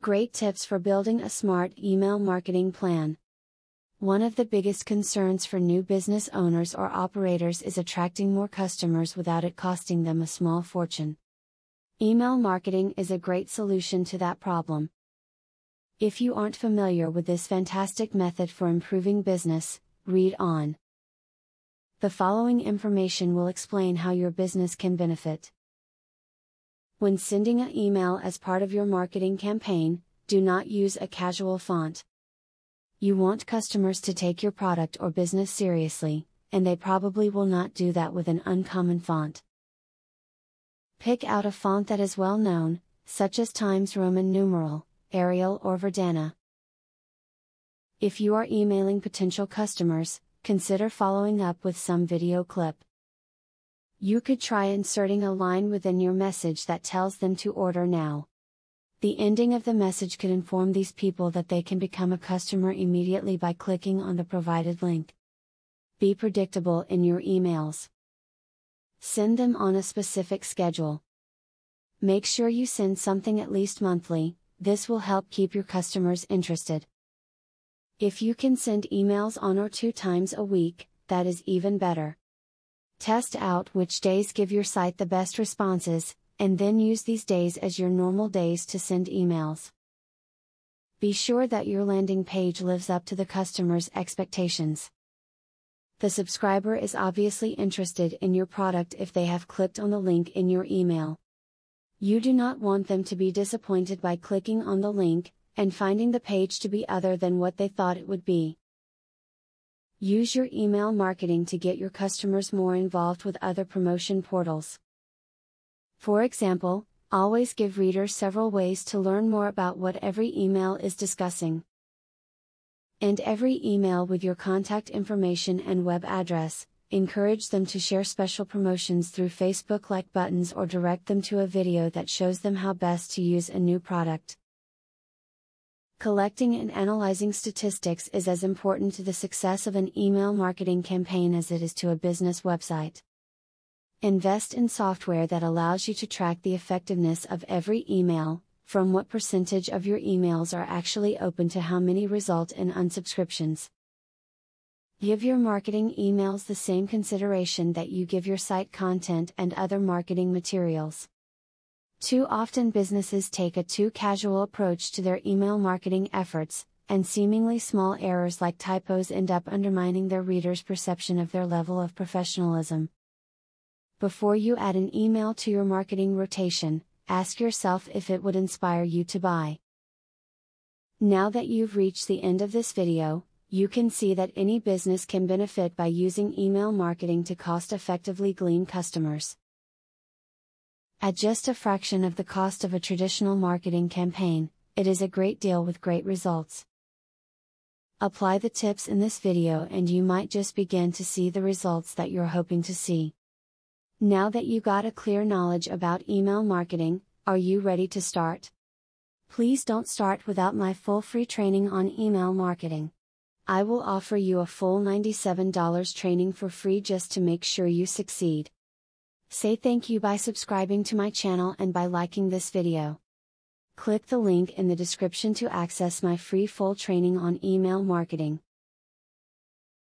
Great tips for building a smart email marketing plan. One of the biggest concerns for new business owners or operators is attracting more customers without it costing them a small fortune. Email marketing is a great solution to that problem. If you aren't familiar with this fantastic method for improving business, read on. The following information will explain how your business can benefit. When sending an email as part of your marketing campaign, do not use a casual font. You want customers to take your product or business seriously, and they probably will not do that with an uncommon font. Pick out a font that is well known, such as Times Roman numeral, Arial or Verdana. If you are emailing potential customers, consider following up with some video clip. You could try inserting a line within your message that tells them to order now. The ending of the message could inform these people that they can become a customer immediately by clicking on the provided link. Be predictable in your emails. Send them on a specific schedule. Make sure you send something at least monthly, this will help keep your customers interested. If you can send emails 1 or 2 times a week, that is even better. Test out which days give your site the best responses, and then use these days as your normal days to send emails. Be sure that your landing page lives up to the customer's expectations. The subscriber is obviously interested in your product if they have clicked on the link in your email. You do not want them to be disappointed by clicking on the link, and finding the page to be other than what they thought it would be. Use your email marketing to get your customers more involved with other promotion portals. For example, always give readers several ways to learn more about what every email is discussing. End every email with your contact information and web address. Encourage them to share special promotions through Facebook like buttons or direct them to a video that shows them how best to use a new product. Collecting and analyzing statistics is as important to the success of an email marketing campaign as it is to a business website. Invest in software that allows you to track the effectiveness of every email, from what percentage of your emails are actually open to how many result in unsubscriptions. Give your marketing emails the same consideration that you give your site content and other marketing materials. Too often businesses take a too casual approach to their email marketing efforts, and seemingly small errors like typos end up undermining their readers' perception of their level of professionalism. Before you add an email to your marketing rotation, ask yourself if it would inspire you to buy. Now that you've reached the end of this video, you can see that any business can benefit by using email marketing to cost-effectively glean customers. At just a fraction of the cost of a traditional marketing campaign, it is a great deal with great results. Apply the tips in this video and you might just begin to see the results that you're hoping to see. Now that you got a clear knowledge about email marketing, are you ready to start? Please don't start without my full free training on email marketing. I will offer you a full $97 training for free just to make sure you succeed. Say thank you by subscribing to my channel and by liking this video. Click the link in the description to access my free full training on email marketing.